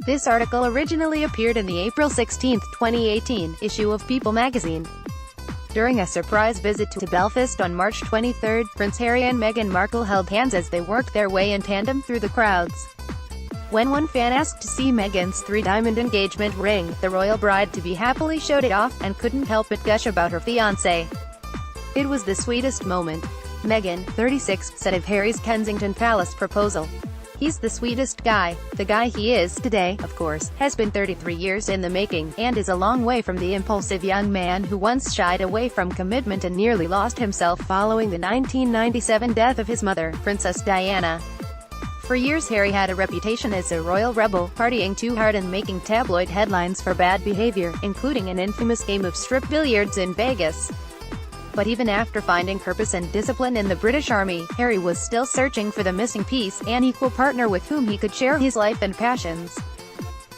This article originally appeared in the April 16, 2018, issue of People magazine. During a surprise visit to Belfast on March 23, Prince Harry and Meghan Markle held hands as they worked their way in tandem through the crowds. When one fan asked to see Meghan's three-diamond engagement ring, the royal bride-to-be happily showed it off, and couldn't help but gush about her fiancé. It was the sweetest moment. Meghan, 36, said of Harry's Kensington palace proposal. "He's the sweetest guy. The guy he is today, of course, has been 33 years in the making, and is a long way from the impulsive young man who once shied away from commitment and nearly lost himself following the 1997 death of his mother, Princess Diana." For years Harry had a reputation as a royal rebel, partying too hard and making tabloid headlines for bad behavior, including an infamous game of strip billiards in Vegas. But even after finding purpose and discipline in the British Army, Harry was still searching for the missing piece, an equal partner with whom he could share his life and passions.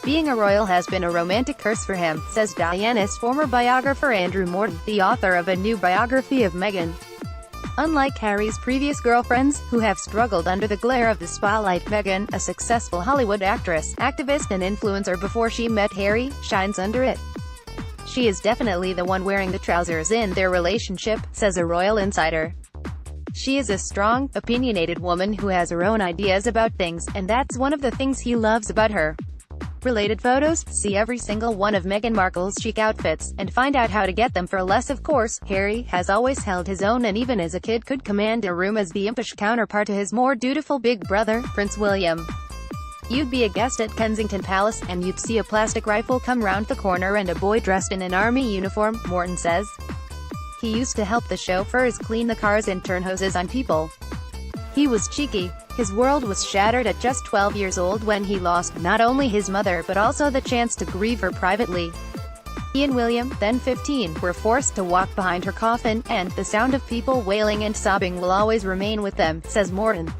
"Being a royal has been a romantic curse for him," says Diana's former biographer Andrew Morton, the author of a new biography of Meghan. Unlike Harry's previous girlfriends, who have struggled under the glare of the spotlight, Meghan, a successful Hollywood actress, activist and influencer before she met Harry, shines under it. "She is definitely the one wearing the trousers in their relationship," says a royal insider. "She is a strong, opinionated woman who has her own ideas about things, and that's one of the things he loves about her." Related photos, see every single one of Meghan Markle's chic outfits, and find out how to get them for less. Of course, Harry has always held his own, and even as a kid could command a room as the impish counterpart to his more dutiful big brother, Prince William. "You'd be a guest at Kensington Palace, and you'd see a plastic rifle come round the corner and a boy dressed in an army uniform," Morton says. "He used to help the chauffeurs clean the cars and turn hoses on people. He was cheeky. His world was shattered at just 12 years old when he lost, not only his mother but also the chance to grieve her privately. He and William, then 15, were forced to walk behind her coffin, and the sound of people wailing and sobbing will always remain with them," says Morton.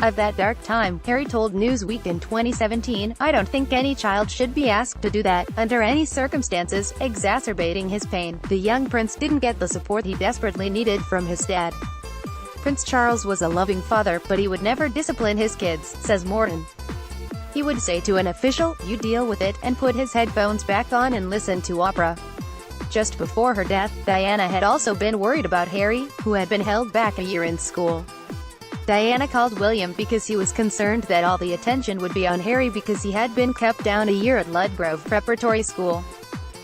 Of that dark time, Harry told Newsweek in 2017, "I don't think any child should be asked to do that, under any circumstances," exacerbating his pain. The young prince didn't get the support he desperately needed from his dad. "Prince Charles was a loving father, but he would never discipline his kids," says Morton. "He would say to an official, 'You deal with it,' and put his headphones back on and listen to opera." Just before her death, Diana had also been worried about Harry, who had been held back a year in school. Diana called William because he was concerned that all the attention would be on Harry because he had been kept down a year at Ludgrove Preparatory School.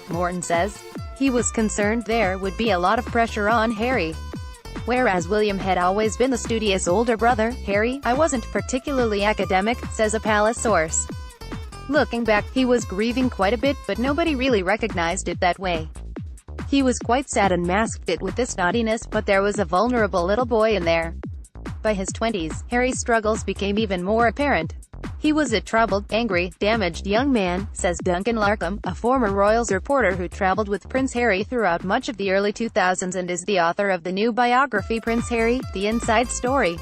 Morton says, "He was concerned there would be a lot of pressure on Harry. Whereas William had always been the studious older brother, Harry, I wasn't particularly academic," says a palace source. Looking back, he was grieving quite a bit, but nobody really recognized it that way. He was quite sad and masked it with this naughtiness, but there was a vulnerable little boy in there. By his 20s, Harry's struggles became even more apparent. He was a troubled, angry, damaged young man, says Duncan Larkham, a former Royals reporter who traveled with Prince Harry throughout much of the early 2000s and is the author of the new biography Prince Harry, The Inside Story.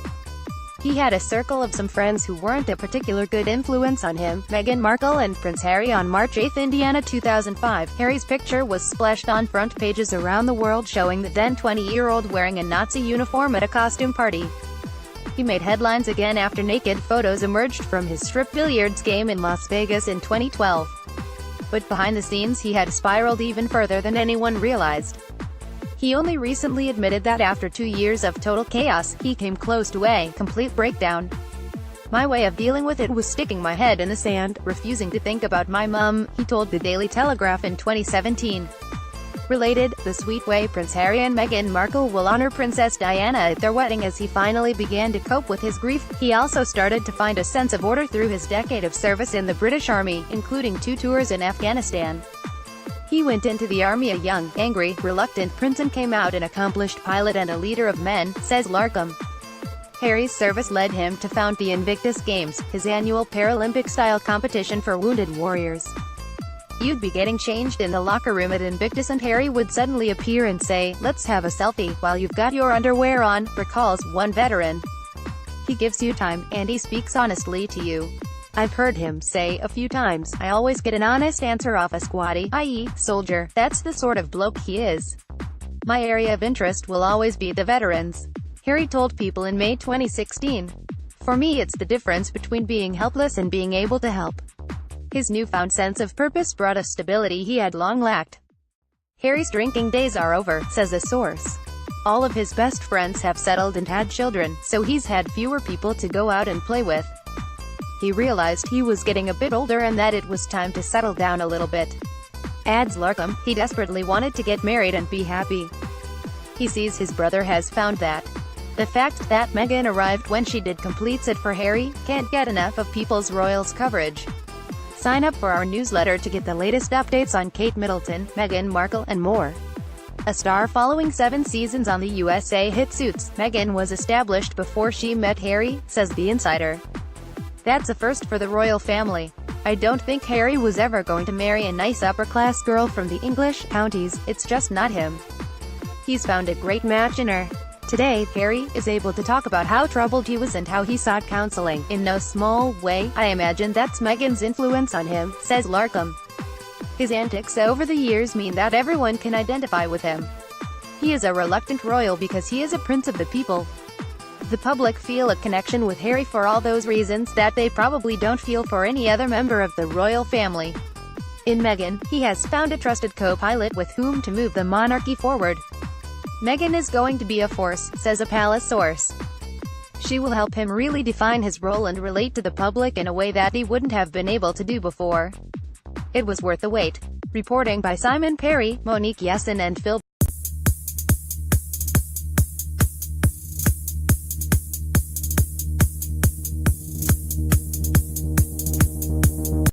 He had a circle of some friends who weren't a particular good influence on him. Meghan Markle and Prince Harry on March 8, Indiana 2005. Harry's picture was splashed on front pages around the world showing the then 20-year-old wearing a Nazi uniform at a costume party. He made headlines again after naked photos emerged from his strip billiards game in Las Vegas in 2012. But behind the scenes he had spiraled even further than anyone realized. He only recently admitted that after 2 years of total chaos, he came close to a complete breakdown. "My way of dealing with it was sticking my head in the sand, refusing to think about my mum," he told the Daily Telegraph in 2017. Related, the sweet way Prince Harry and Meghan Markle will honor Princess Diana at their wedding as he finally began to cope with his grief. He also started to find a sense of order through his decade of service in the British Army, including 2 tours in Afghanistan. He went into the army a young, angry, reluctant prince and came out an accomplished pilot and a leader of men, says Larkham. Harry's service led him to found the Invictus Games, his annual Paralympic-style competition for wounded warriors. "You'd be getting changed in the locker room at Invictus and Harry would suddenly appear and say, 'Let's have a selfie,' while you've got your underwear on," recalls one veteran. "He gives you time, and he speaks honestly to you. I've heard him say a few times, 'I always get an honest answer off a squatty,' i.e., soldier. That's the sort of bloke he is. My area of interest will always be the veterans," Harry told People in May 2016. "For me it's the difference between being helpless and being able to help. His newfound sense of purpose brought a stability he had long lacked. Harry's drinking days are over, says a source. All of his best friends have settled and had children, so he's had fewer people to go out and play with. He realized he was getting a bit older and that it was time to settle down a little bit. Adds Larkham, he desperately wanted to get married and be happy. He sees his brother has found that. The fact that Meghan arrived when she did completes it for Harry. Can't get enough of People's Royals coverage. Sign up for our newsletter to get the latest updates on Kate Middleton, Meghan Markle, and more. A star following 7 seasons on the USA hit Suits, Meghan was established before she met Harry, says The Insider. That's a first for the royal family. I don't think Harry was ever going to marry a nice upper-class girl from the English counties, it's just not him. He's found a great match in her. Today, Harry is able to talk about how troubled he was and how he sought counseling. In no small way, I imagine that's Meghan's influence on him, says Larkham. His antics over the years mean that everyone can identify with him. He is a reluctant royal because he is a prince of the people. The public feel a connection with Harry for all those reasons that they probably don't feel for any other member of the royal family. In Meghan, he has found a trusted co-pilot with whom to move the monarchy forward. Meghan is going to be a force, says a palace source. She will help him really define his role and relate to the public in a way that he wouldn't have been able to do before. It was worth the wait. Reporting by Simon Perry, Monique Yesson and Phil